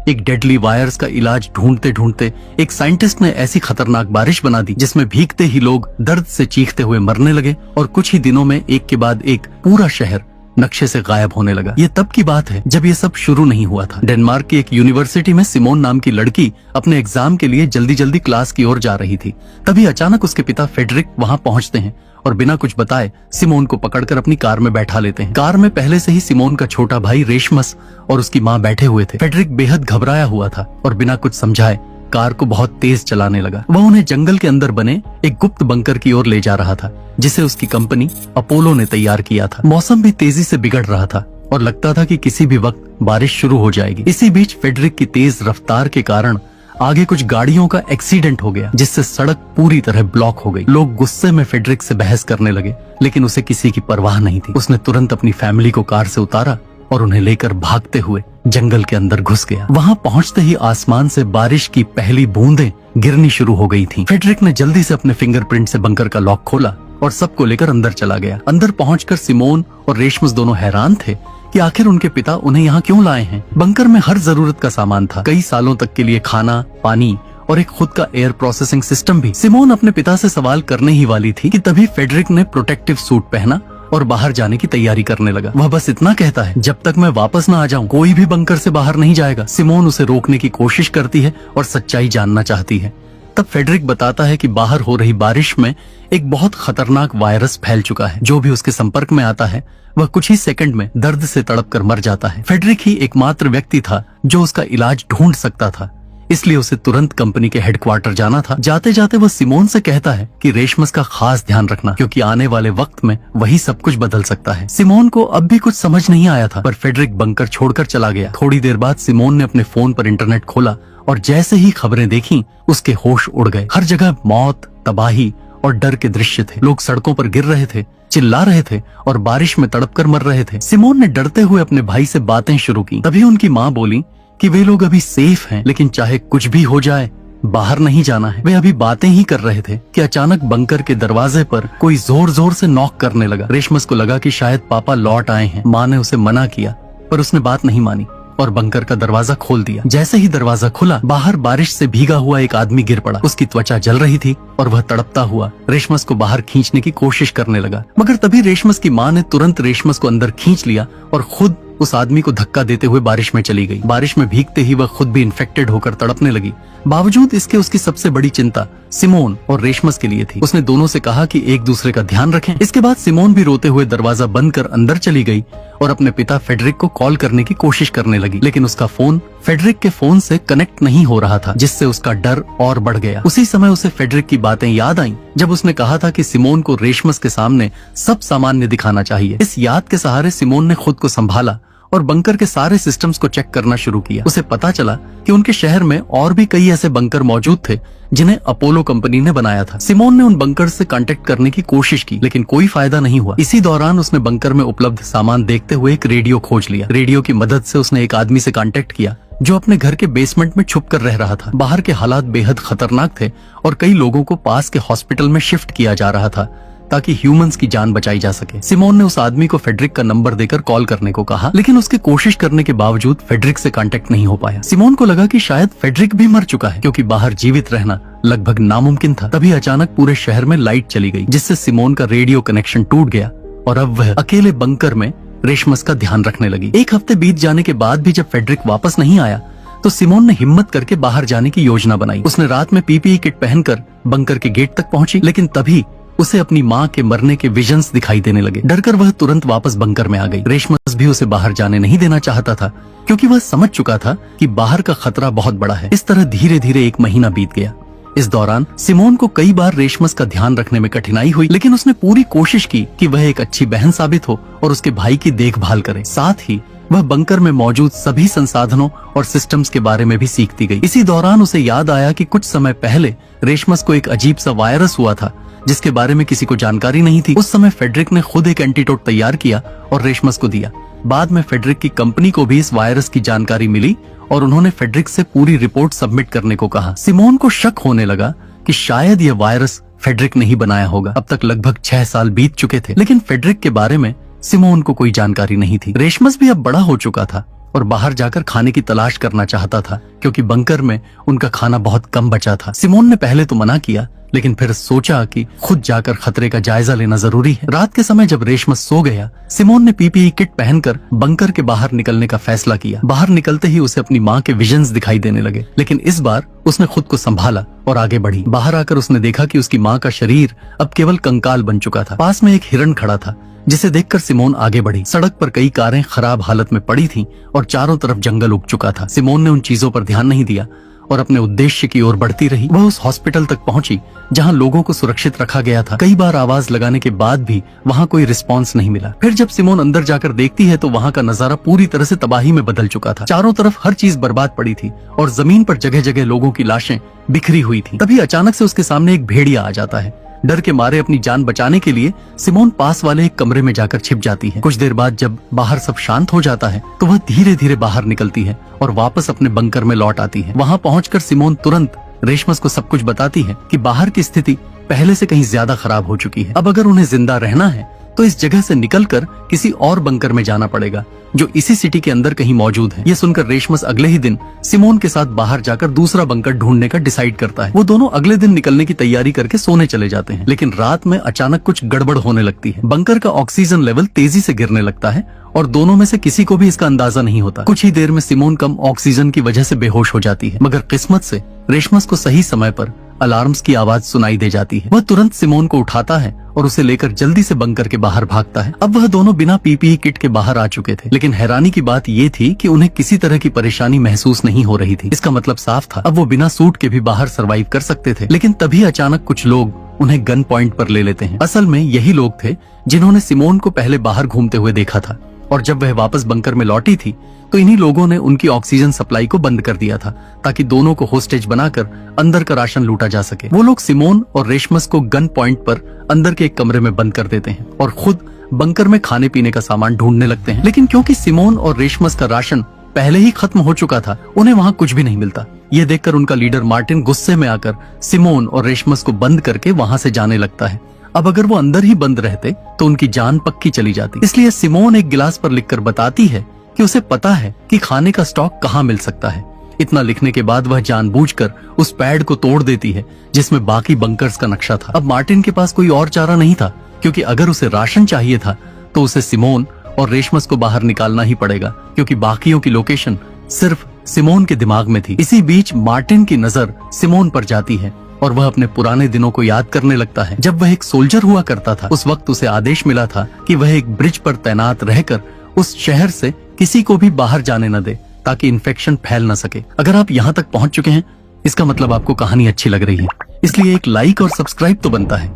एक deadly virus का इलाज ढूंढते ढूंढते एक साइंटिस्ट ने ऐसी खतरनाक बारिश बना दी जिसमें भीगते ही लोग दर्द से चीखते हुए मरने लगे और कुछ ही दिनों में एक के बाद एक पूरा शहर नक्शे से गायब होने लगा। ये तब की बात है जब ये सब शुरू नहीं हुआ था। डेनमार्क की एक यूनिवर्सिटी में सिमोन नाम की लड़की अपने एग्जाम के लिए जल्दी जल्दी क्लास की ओर जा रही थी। तभी अचानक उसके पिता फेडरिक वहां पहुंचते हैं और बिना कुछ बताए सिमोन को पकड़कर अपनी कार में बैठा लेते हैं। कार में पहले से ही सिमोन का छोटा भाई रेशमस और उसकी माँ बैठे हुए थे। फेडरिक बेहद घबराया हुआ था और बिना कुछ समझाए कार को बहुत तेज चलाने लगा। वह उन्हें जंगल के अंदर बने एक गुप्त बंकर की ओर ले जा रहा था जिसे उसकी कंपनी अपोलो ने तैयार किया था। मौसम भी तेजी से बिगड़ रहा था और लगता था कि किसी भी वक्त बारिश शुरू हो जाएगी। इसी बीच फेडरिक की तेज रफ्तार के कारण आगे कुछ गाड़ियों का एक्सीडेंट हो गया जिससे सड़क पूरी तरह ब्लॉक हो गई। लोग गुस्से में फेडरिक से बहस करने लगे लेकिन उसे किसी की परवाह नहीं थी। उसने तुरंत अपनी फैमिली को कार से उतारा और उन्हें लेकर भागते हुए जंगल के अंदर घुस गया। वहां पहुंचते ही आसमान से बारिश की पहली बूंदें गिरनी शुरू हो गई थीं। फेडरिक ने जल्दी से अपने फिंगरप्रिंट से बंकर का लॉक खोला और सबको लेकर अंदर चला गया। अंदर पहुंचकर सिमोन और रेशमस दोनों हैरान थे कि आखिर उनके पिता उन्हें यहाँ क्यों लाए हैं। बंकर में हर जरूरत का सामान था, कई सालों तक के लिए खाना, पानी और एक खुद का एयर प्रोसेसिंग सिस्टम भी। सिमोन अपने पिता से सवाल करने ही वाली थी कि तभी फेडरिक ने प्रोटेक्टिव सूट पहना और बाहर जाने की तैयारी करने लगा। वह बस इतना कहता है, जब तक मैं वापस न आ जाऊं कोई भी बंकर से बाहर नहीं जाएगा। सिमोन उसे रोकने की कोशिश करती है और सच्चाई जानना चाहती है। तब फेडरिक बताता है कि बाहर हो रही बारिश में एक बहुत खतरनाक वायरस फैल चुका है। जो भी उसके संपर्क में आता है वह कुछ ही सेकंड में दर्द से तड़प कर मर जाता है। फेडरिक ही एकमात्र व्यक्ति था जो उसका इलाज ढूंढ सकता था, इसलिए उसे तुरंत कंपनी के हेडक्वार्टर जाना था। जाते जाते वह सिमोन से कहता है कि रेशमस का खास ध्यान रखना क्योंकि आने वाले वक्त में वही सब कुछ बदल सकता है। सिमोन को अब भी कुछ समझ नहीं आया था पर फेडरिक बंकर छोड़कर चला गया। थोड़ी देर बाद सिमोन ने अपने फोन पर इंटरनेट खोला और जैसे ही खबरें देखी उसके होश उड़ गए। हर जगह मौत, तबाही और डर के दृश्य थे। लोग सड़कों पर गिर रहे थे, चिल्ला रहे थे और बारिश में तड़पकर मर रहे थे। सिमोन ने डरते हुए अपने भाई से बातें शुरू की। तभी उनकी माँ बोली कि वे लोग अभी सेफ हैं, लेकिन चाहे कुछ भी हो जाए बाहर नहीं जाना है। वे अभी बातें ही कर रहे थे कि अचानक बंकर के दरवाजे पर कोई जोर जोर से नॉक करने लगा। रेशमस को लगा कि शायद पापा लौट आए हैं। माँ ने उसे मना किया पर उसने बात नहीं मानी और बंकर का दरवाजा खोल दिया। जैसे ही दरवाजा खुला बाहर बारिश से भीगा हुआ एक आदमी गिर पड़ा। उसकी त्वचा जल रही थी और वह तड़पता हुआ रेशमस को बाहर खींचने की कोशिश करने लगा, मगर तभी रेशमस की माँ ने तुरंत रेशमस को अंदर खींच लिया और खुद उस आदमी को धक्का देते हुए बारिश में चली गई। बारिश में भीगते ही वह खुद भी इन्फेक्टेड होकर तड़पने लगी। बावजूद इसके उसकी सबसे बड़ी चिंता सिमोन और रेशमस के लिए थी। उसने दोनों से कहा कि एक दूसरे का ध्यान रखें। इसके बाद सिमोन भी रोते हुए दरवाजा बंद कर अंदर चली गई और अपने पिता फेडरिक को कॉल करने की कोशिश करने लगी, लेकिन उसका फोन फेडरिक के फोन से कनेक्ट नहीं हो रहा था, जिससे उसका डर और बढ़ गया। उसी समय उसे फेडरिक की बातें याद आईं जब उसने कहा था कि सिमोन को रेशमस के सामने सब सामान्य दिखाना चाहिए। इस याद के सहारे सिमोन ने खुद को संभाला और बंकर के सारे सिस्टम्स को चेक करना शुरू किया। उसे पता चला कि उनके शहर में और भी कई ऐसे बंकर मौजूद थे जिन्हें अपोलो कंपनी ने बनाया था। सिमोन ने उन बंकर से कांटेक्ट करने की कोशिश की लेकिन कोई फायदा नहीं हुआ। इसी दौरान उसने बंकर में उपलब्ध सामान देखते हुए एक रेडियो खोज लिया। रेडियो की मदद से उसने एक आदमी से कांटेक्ट किया जो अपने घर के बेसमेंट में छुप कर रह रहा था। बाहर के हालात बेहद खतरनाक थे और कई लोगों को पास के हॉस्पिटल में शिफ्ट किया जा रहा था ताकि ह्यूमंस की जान बचाई जा सके। सिमोन ने उस आदमी को फेडरिक का नंबर देकर कॉल करने को कहा, लेकिन उसके कोशिश करने के बावजूद फेडरिक से कांटेक्ट नहीं हो पाया। सिमोन को लगा कि शायद फेडरिक भी मर चुका है क्योंकि बाहर जीवित रहना लगभग नामुमकिन था। तभी अचानक पूरे शहर में लाइट चली गई जिससे सिमोन का रेडियो कनेक्शन टूट गया और अब वह अकेले बंकर में रेशमस का ध्यान रखने लगी। एक हफ्ते बीत जाने के बाद भी जब फेडरिक वापस नहीं आया तो सिमोन ने हिम्मत करके बाहर जाने की योजना बनाई। उसने रात में पीपीई किट पहनकर बंकर के गेट तक पहुंची, लेकिन तभी उसे अपनी माँ के मरने के विजन्स दिखाई देने लगे। डरकर वह तुरंत वापस बंकर में आ गई। रेशमस भी उसे बाहर जाने नहीं देना चाहता था क्योंकि वह समझ चुका था कि बाहर का खतरा बहुत बड़ा है। इस तरह धीरे धीरे एक महीना बीत गया। इस दौरान सिमोन को कई बार रेशमस का ध्यान रखने में कठिनाई हुई, लेकिन उसने पूरी कोशिश की कि वह एक अच्छी बहन साबित हो और उसके भाई की देखभाल करे। साथ ही वह बंकर में मौजूद सभी संसाधनों और सिस्टम्स के बारे में भी सीखती गई। इसी दौरान उसे याद आया कि कुछ समय पहले रेशमस को एक अजीब सा वायरस हुआ था जिसके बारे में किसी को जानकारी नहीं थी। उस समय फेडरिक ने खुद एक एंटीडोट तैयार किया और रेशमस को दिया। बाद में फेडरिक की कंपनी को भी इस वायरस की जानकारी मिली और उन्होंने फेडरिक से पूरी रिपोर्ट सबमिट करने को कहा। सिमोन को शक होने लगा कि शायद यह वायरस फेडरिक ने ही बनाया होगा। अब तक लगभग 6 साल बीत चुके थे, लेकिन फेडरिक के बारे में सिमोन को कोई जानकारी नहीं थी। रेशमस भी अब बड़ा हो चुका था और बाहर जाकर खाने की तलाश करना चाहता था, क्योंकि बंकर में उनका खाना बहुत कम बचा था। सिमोन ने पहले तो मना किया, लेकिन फिर सोचा कि खुद जाकर खतरे का जायजा लेना जरूरी है। रात के समय जब रेशमस सो गया, सिमोन ने पीपीई किट पहनकर बंकर के बाहर निकलने का फैसला किया। बाहर निकलते ही उसे अपनी माँ के विजन्स दिखाई देने लगे, लेकिन इस बार उसने खुद को संभाला और आगे बढ़ी। बाहर आकर उसने देखा कि उसकी माँ का शरीर अब केवल कंकाल बन चुका था। पास में एक हिरण खड़ा था, जिसे देखकर सिमोन आगे बढ़ी। सड़क पर कई कारें खराब हालत में पड़ी थीं और चारों तरफ जंगल उग चुका था। सिमोन ने उन चीजों पर ध्यान नहीं दिया और अपने उद्देश्य की ओर बढ़ती रही। वह उस हॉस्पिटल तक पहुंची जहां लोगों को सुरक्षित रखा गया था। कई बार आवाज लगाने के बाद भी वहां कोई रिस्पांस नहीं मिला। फिर जब सिमोन अंदर जाकर देखती है तो वहां का नजारा पूरी तरह से तबाही में बदल चुका था। चारों तरफ हर चीज बर्बाद पड़ी थी और जमीन पर जगह जगह लोगों की लाशें बिखरी हुई थी। तभी अचानक से उसके सामने एक भेड़िया आ जाता है। डर के मारे अपनी जान बचाने के लिए सिमोन पास वाले एक कमरे में जाकर छिप जाती है। कुछ देर बाद जब बाहर सब शांत हो जाता है तो वह धीरे धीरे बाहर निकलती है और वापस अपने बंकर में लौट आती है। वहां पहुंचकर सिमोन तुरंत रेशमस को सब कुछ बताती है कि बाहर की स्थिति पहले से कहीं ज्यादा खराब हो चुकी है। अब अगर उन्हें जिंदा रहना है तो इस जगह से निकलकर किसी और बंकर में जाना पड़ेगा, जो इसी सिटी के अंदर कहीं मौजूद है। ये सुनकर रेशमस अगले ही दिन सिमोन के साथ बाहर जाकर दूसरा बंकर ढूंढने का डिसाइड करता है। वो दोनों अगले दिन निकलने की तैयारी करके सोने चले जाते हैं, लेकिन रात में अचानक कुछ गड़बड़ होने लगती है। बंकर का ऑक्सीजन लेवल तेजी से गिरने लगता है और दोनों में से किसी को भी इसका अंदाजा नहीं होता। कुछ ही देर में सिमोन कम ऑक्सीजन की वजह से बेहोश हो जाती है, मगर किस्मत से रेशमस को सही समय पर अलार्म्स की आवाज सुनाई दे जाती है। वह तुरंत सिमोन को उठाता है और उसे लेकर जल्दी से बंकर के बाहर भागता है। अब वह दोनों बिना पीपीई किट के बाहर आ चुके थे, लेकिन हैरानी की बात ये थी कि उन्हें किसी तरह की परेशानी महसूस नहीं हो रही थी। इसका मतलब साफ था, अब वो बिना सूट के भी बाहर सरवाइव कर सकते थे। लेकिन तभी अचानक कुछ लोग उन्हें गन पॉइंट पर ले लेते हैं। असल में यही लोग थे जिन्होंने सिमोन को पहले बाहर घूमते हुए देखा था, और जब वह वापस बंकर में लौटी थी तो इन्हीं लोगों ने उनकी ऑक्सीजन सप्लाई को बंद कर दिया था, ताकि दोनों को होस्टेज बनाकर अंदर का राशन लूटा जा सके। वो लोग सिमोन और रेशमस को गन पॉइंट पर अंदर के एक कमरे में बंद कर देते हैं और खुद बंकर में खाने पीने का सामान ढूंढने लगते हैं। लेकिन क्योंकि सिमोन और रेशमस का राशन पहले ही खत्म हो चुका था, उन्हें वहाँ कुछ भी नहीं मिलता। ये देखकर उनका लीडर मार्टिन गुस्से में आकर सिमोन और रेशमस को बंद करके वहाँ से जाने लगता है। अब अगर वो अंदर ही बंद रहते तो उनकी जान पक्की चली जाती। इसलिए सिमोन एक गिलास पर लिखकर बताती है कि उसे पता है कि खाने का स्टॉक कहाँ मिल सकता है। इतना लिखने के बाद वह जानबूझकर उस पैड को तोड़ देती है जिसमें बाकी बंकर्स का नक्शा था। अब मार्टिन के पास कोई और चारा नहीं था, क्योंकि अगर उसे राशन चाहिए था तो उसे सिमोन और रेशमस को बाहर निकालना ही पड़ेगा, क्योंकि बाकियों की लोकेशन सिर्फ सिमोन के दिमाग में थी। इसी बीच मार्टिन की नजर सिमोन पर जाती है और वह अपने पुराने दिनों को याद करने लगता है। जब वह एक सोल्जर हुआ करता था, उस वक्त उसे आदेश मिला था कि वह एक ब्रिज पर तैनात रहकर उस शहर से किसी को भी बाहर जाने न दे, ताकि इन्फेक्शन फैल न सके। अगर आप यहाँ तक पहुँच चुके हैं, इसका मतलब आपको कहानी अच्छी लग रही है, इसलिए एक लाइक और सब्सक्राइब तो बनता है।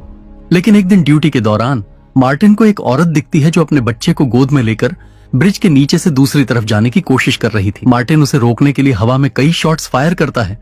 लेकिन एक दिन ड्यूटी के दौरान मार्टिन को एक औरत दिखती है जो अपने बच्चे को गोद में लेकर ब्रिज के नीचे से दूसरी तरफ जाने की कोशिश कर रही थी। मार्टिन उसे रोकने के लिए हवा में कई शॉट्स फायर करता है,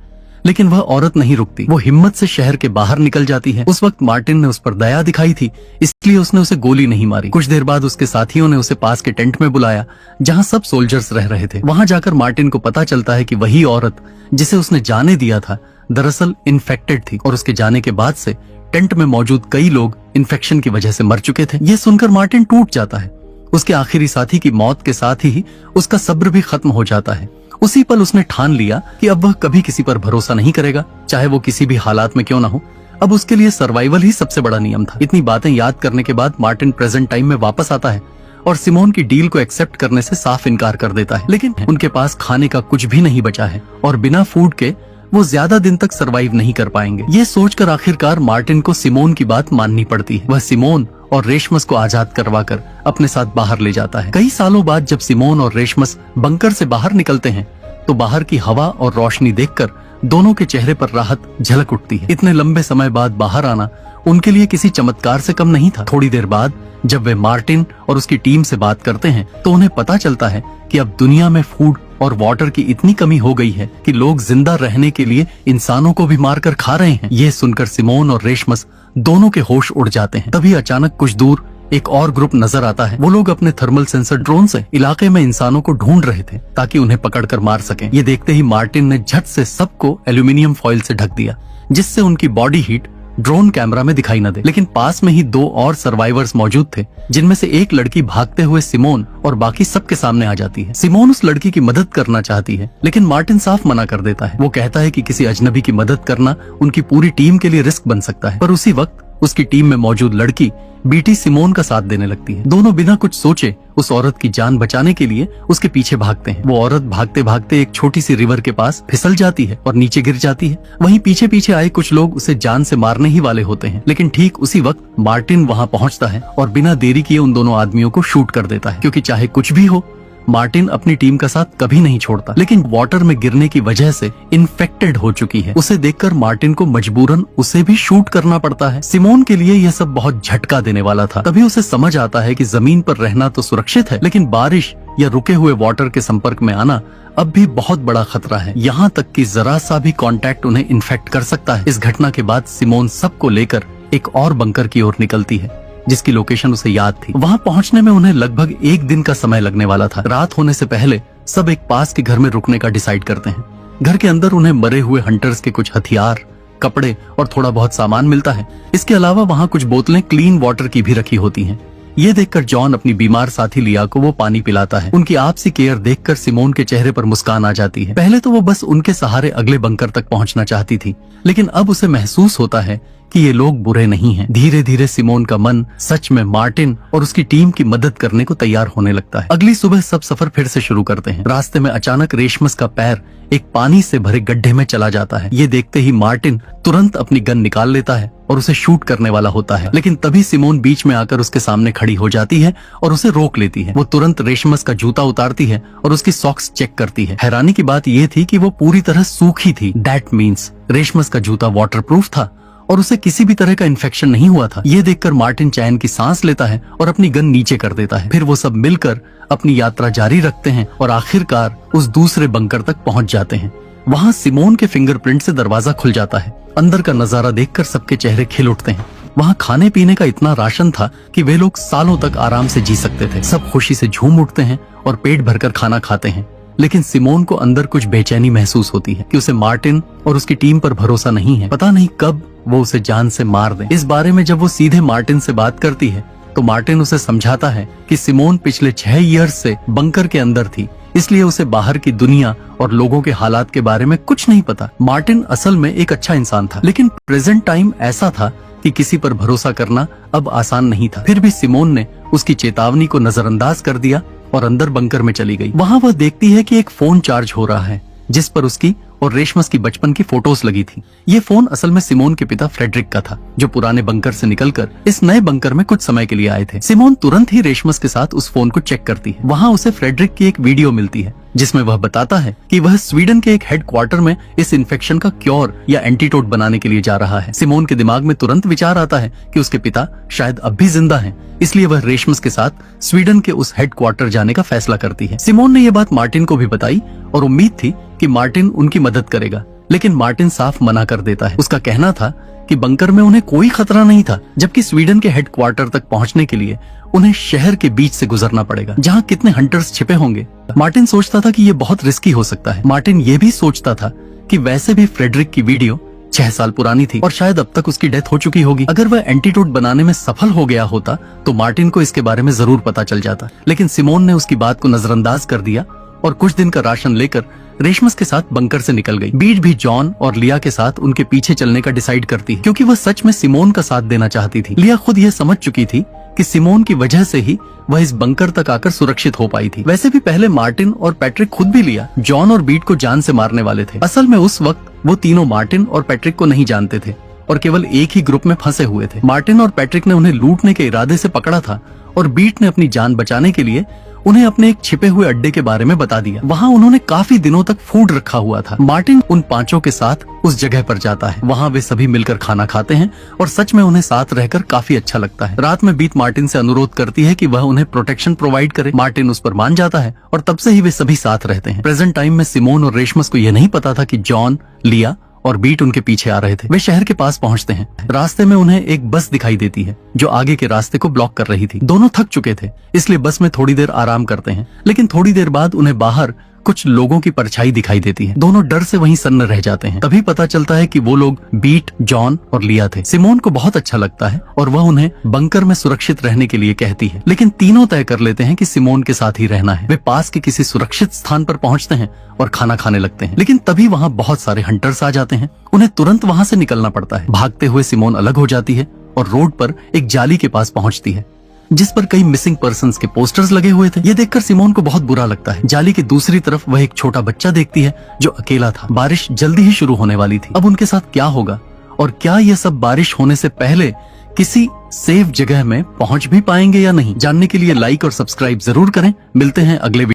लेकिन वह औरत नहीं रुकती। वो हिम्मत से शहर के बाहर निकल जाती है। उस वक्त मार्टिन ने उस पर दया दिखाई थी, इसलिए उसने उसे गोली नहीं मारी। कुछ देर बाद उसके साथियों ने उसे पास के टेंट में बुलाया जहां सब सोल्जर्स रह रहे थे। वहां जाकर मार्टिन को पता चलता है कि वही औरत जिसे उसने जाने दिया था दरअसल इन्फेक्टेड थी, और उसके जाने के बाद से टेंट में मौजूद कई लोग इन्फेक्शन की वजह से मर चुके थे। ये सुनकर मार्टिन टूट जाता है। उसके आखिरी साथी की मौत के साथ ही उसका सब्र भी खत्म हो जाता है। उसी पल उसने ठान लिया कि अब वह कभी किसी पर भरोसा नहीं करेगा, चाहे वो किसी भी हालात में क्यों ना हो। अब उसके लिए सर्वाइवल ही सबसे बड़ा नियम था। इतनी बातें याद करने के बाद मार्टिन प्रेजेंट टाइम में वापस आता है और सिमोन की डील को एक्सेप्ट करने से साफ इनकार कर देता है। लेकिन उनके पास खाने का कुछ भी नहीं बचा है और बिना फूड के वो ज्यादा दिन तक सरवाइव नहीं कर पाएंगे। ये सोचकर आखिरकार मार्टिन को सिमोन की बात माननी पड़ती है। वह सिमोन और रेशमस को आजाद करवाकर अपने साथ बाहर ले जाता है। कई सालों बाद जब सिमोन और रेशमस बंकर से बाहर निकलते हैं तो बाहर की हवा और रोशनी देखकर दोनों के चेहरे पर राहत झलक उठती है। इतने लंबे समय बाद बाहर आना उनके लिए किसी चमत्कार से कम नहीं था। थोड़ी देर बाद जब वे मार्टिन और उसकी टीम से बात करते हैं तो उन्हें पता चलता है कि अब दुनिया में फूड और वाटर की इतनी कमी हो गई है कि लोग जिंदा रहने के लिए इंसानों को भी मारकर खा रहे हैं। ये सुनकर सिमोन और रेशमस दोनों के होश उड़ जाते हैं। तभी अचानक कुछ दूर एक और ग्रुप नजर आता है। वो लोग अपने थर्मल सेंसर ड्रोन से इलाके में इंसानों को ढूंढ रहे थे ताकि उन्हें पकड़कर मार सकें। ये देखते ही मार्टिन ने झट से सबको एल्यूमिनियम फॉइल से ढक दिया, जिससे उनकी बॉडी हीट ड्रोन कैमरा में दिखाई न दे। लेकिन पास में ही 2 और सर्वाइवर्स मौजूद थे, जिनमें से एक लड़की भागते हुए सिमोन और बाकी सबके सामने आ जाती है। सिमोन उस लड़की की मदद करना चाहती है, लेकिन मार्टिन साफ मना कर देता है। वो कहता है कि किसी अजनबी की मदद करना उनकी पूरी टीम के लिए रिस्क बन सकता है। पर उसी वक्त उसकी टीम में मौजूद लड़की बीटी सिमोन का साथ देने लगती है। दोनों बिना कुछ सोचे उस औरत की जान बचाने के लिए उसके पीछे भागते हैं। वो औरत भागते भागते एक छोटी सी रिवर के पास फिसल जाती है और नीचे गिर जाती है। वहीं पीछे पीछे आए कुछ लोग उसे जान से मारने ही वाले होते हैं, लेकिन ठीक उसी वक्त मार्टिन वहां पहुंचता है और बिना देरी किए उन दोनों आदमियों को शूट कर देता है, क्योंकि चाहे कुछ भी हो मार्टिन अपनी टीम का साथ कभी नहीं छोड़ता। लेकिन वाटर में गिरने की वजह से इन्फेक्टेड हो चुकी है। उसे देखकर मार्टिन को मजबूरन उसे भी शूट करना पड़ता है। सिमोन के लिए यह सब बहुत झटका देने वाला था। तभी उसे समझ आता है कि जमीन पर रहना तो सुरक्षित है, लेकिन बारिश या रुके हुए वाटर के संपर्क में आना अब भी बहुत बड़ा खतरा है। यहाँ तक कि जरा सा भी कांटेक्ट उन्हें इन्फेक्ट कर सकता है। इस घटना के बाद सिमोन सबको लेकर एक और बंकर की ओर निकलती है, जिसकी लोकेशन उसे याद थी। वहां पहुंचने में उन्हें लगभग 1 दिन का समय लगने वाला था। रात होने से पहले सब एक पास के घर में रुकने का डिसाइड करते हैं। घर के अंदर उन्हें मरे हुए हंटर्स के कुछ हथियार, कपड़े और थोड़ा बहुत सामान मिलता है। इसके अलावा वहां कुछ बोतलें क्लीन वाटर की भी रखी होती हैं। ये देखकर जॉन अपनी बीमार साथी लिया को वो पानी पिलाता है। उनकी आपसी केयर देखकर सिमोन के चेहरे पर मुस्कान आ जाती है। पहले तो वो बस उनके सहारे अगले बंकर तक पहुंचना चाहती थी, लेकिन अब उसे महसूस होता है कि ये लोग बुरे नहीं हैं। धीरे धीरे सिमोन का मन सच में मार्टिन और उसकी टीम की मदद करने को तैयार होने लगता है। अगली सुबह सब सफर फिर से शुरू करते हैं। रास्ते में अचानक रेशमस का पैर एक पानी से भरे गड्ढे में चला जाता है। ये देखते ही मार्टिन तुरंत अपनी गन निकाल लेता है और उसे शूट करने वाला होता है, लेकिन तभी सिमोन बीच में आकर उसके सामने खड़ी हो जाती है और उसे रोक लेती है। वो तुरंत रेशमस का जूता उतारती है और उसकी सॉक्स चेक करती है। हैरानी की बात ये थी कि वो पूरी तरह सूखी थी। दैट मीन्स रेशमस का जूता वाटरप्रूफ था और उसे किसी भी तरह का इन्फेक्शन नहीं हुआ था। ये देखकर मार्टिन चैन की सांस लेता है और अपनी गन नीचे कर देता है। फिर वो सब मिलकर अपनी यात्रा जारी रखते हैं और आखिरकार उस दूसरे बंकर तक पहुंच जाते हैं। वहां सिमोन के फिंगरप्रिंट से दरवाजा खुल जाता है। अंदर का नजारा देखकर सबके चेहरे खिल उठते हैं। वहां खाने पीने का इतना राशन था कि वे लोग सालों तक आराम से जी सकते थे। सब खुशी से झूम उठते हैं और पेट भरकर खाना खाते हैं। लेकिन सिमोन को अंदर कुछ बेचैनी महसूस होती है कि उसे मार्टिन और उसकी टीम पर भरोसा नहीं है। पता नहीं कब वो उसे जान से मार दे। इस बारे में जब वो सीधे मार्टिन से बात करती है तो मार्टिन उसे समझाता है कि सिमोन पिछले 6 ईयर्स से बंकर के अंदर थी, इसलिए उसे बाहर की दुनिया और लोगों के हालात के बारे में कुछ नहीं पता। मार्टिन असल में एक अच्छा इंसान था, लेकिन प्रेजेंट टाइम ऐसा था कि किसी पर भरोसा करना अब आसान नहीं था। फिर भी सिमोन ने उसकी चेतावनी को नजरअंदाज कर दिया और अंदर बंकर में चली गई। वहां वह देखती है कि एक फोन चार्ज हो रहा है, जिस पर उसकी और रेशमस की बचपन की फोटोज लगी थी। ये फोन असल में सिमोन के पिता फ्रेडरिक का था, जो पुराने बंकर से निकलकर इस नए बंकर में कुछ समय के लिए आए थे। सिमोन तुरंत ही रेशमस के साथ उस फोन को चेक करती है। वहाँ उसे फ्रेडरिक की एक वीडियो मिलती है, जिसमें वह बताता है कि वह स्वीडन के एक हेडक्वार्टर में इस इन्फेक्शन का क्योर या एंटीडोट बनाने के लिए जा रहा है। सिमोन के दिमाग में तुरंत विचार आता है कि उसके पिता शायद अब भी जिंदा हैं, इसलिए वह रेशमस के साथ स्वीडन के उस हेडक्वार्टर जाने का फैसला करती है। सिमोन ने यह बात मार्टिन को भी बताई और उम्मीद थी कि मार्टिन उनकी मदद करेगा, लेकिन मार्टिन साफ मना कर देता है। उसका कहना था कि बंकर में उन्हें कोई खतरा नहीं था, जबकि स्वीडन के हेडक्वार्टर तक पहुंचने के लिए उन्हें शहर के बीच से गुजरना पड़ेगा, जहां कितने हंटर्स छिपे होंगे। मार्टिन सोचता था कि ये बहुत रिस्की हो सकता है। मार्टिन ये भी सोचता था कि वैसे भी फ्रेडरिक की वीडियो 6 साल पुरानी थी और शायद अब तक उसकी डेथ हो चुकी होगी। अगर वह एंटीडोट बनाने में सफल हो गया होता तो मार्टिन को इसके बारे में जरूर पता चल जाता, लेकिन सिमोन ने उसकी बात को नजरअंदाज कर दिया और कुछ दिन का राशन लेकर रेशमस के साथ बंकर से निकल गई। बीट भी जॉन और लिया के साथ उनके पीछे चलने का डिसाइड करती है, क्योंकि वह सच में सिमोन का साथ देना चाहती थी। लिया खुद यह समझ चुकी थी कि सिमोन की वजह से ही वह इस बंकर तक आकर सुरक्षित हो पाई थी। वैसे भी पहले मार्टिन और पैट्रिक खुद भी लिया, जॉन और बीट को जान से मारने वाले थे। असल में उस वक्त वो तीनों मार्टिन और पैट्रिक को नहीं जानते थे और केवल एक ही ग्रुप में फंसे हुए थे। मार्टिन और पैट्रिक ने उन्हें लूटने के इरादे से पकड़ा था और बीट ने अपनी जान बचाने के लिए उन्हें अपने एक छिपे हुए अड्डे के बारे में बता दिया। वहाँ उन्होंने काफी दिनों तक फूड रखा हुआ था। मार्टिन उन 5 के साथ उस जगह पर जाता है। वहाँ वे सभी मिलकर खाना खाते हैं और सच में उन्हें साथ रहकर काफी अच्छा लगता है। रात में बीट मार्टिन से अनुरोध करती है कि वह उन्हें प्रोटेक्शन प्रोवाइड करे। मार्टिन उस पर मान जाता है और तब से ही वे सभी साथ रहते हैं। प्रेजेंट टाइम में सिमोन और रेशमस को यह नहीं पता था कि जॉन, लिया और बीट उनके पीछे आ रहे थे। वे शहर के पास पहुंचते हैं। रास्ते में उन्हें एक बस दिखाई देती है जो आगे के रास्ते को ब्लॉक कर रही थी। दोनों थक चुके थे, इसलिए बस में थोड़ी देर आराम करते हैं, लेकिन थोड़ी देर बाद उन्हें बाहर कुछ लोगों की परछाई दिखाई देती है। दोनों डर से वहीं सन्न रह जाते हैं। तभी पता चलता है कि वो लोग बीट, जॉन और लिया थे। सिमोन को बहुत अच्छा लगता है और वह उन्हें बंकर में सुरक्षित रहने के लिए कहती है, लेकिन तीनों तय कर लेते हैं कि सिमोन के साथ ही रहना है। वे पास के किसी सुरक्षित स्थान पर पहुंचते हैं और खाना खाने लगते हैं, लेकिन तभी वहाँ बहुत सारे हंटर्स आ जाते हैं। उन्हें तुरंत वहाँ से निकलना पड़ता है। भागते हुए सिमोन अलग हो जाती है और रोड पर एक जाली के पास पहुंचती है जिस पर कई मिसिंग पर्सन्स के पोस्टर्स लगे हुए थे। ये देखकर सिमोन को बहुत बुरा लगता है। जाली की दूसरी तरफ वह एक छोटा बच्चा देखती है जो अकेला था। बारिश जल्दी ही शुरू होने वाली थी। अब उनके साथ क्या होगा और क्या यह सब बारिश होने से पहले किसी सेफ जगह में पहुंच भी पाएंगे या नहीं, जानने के लिए लाइक और सब्सक्राइब जरूर करें। मिलते हैं अगले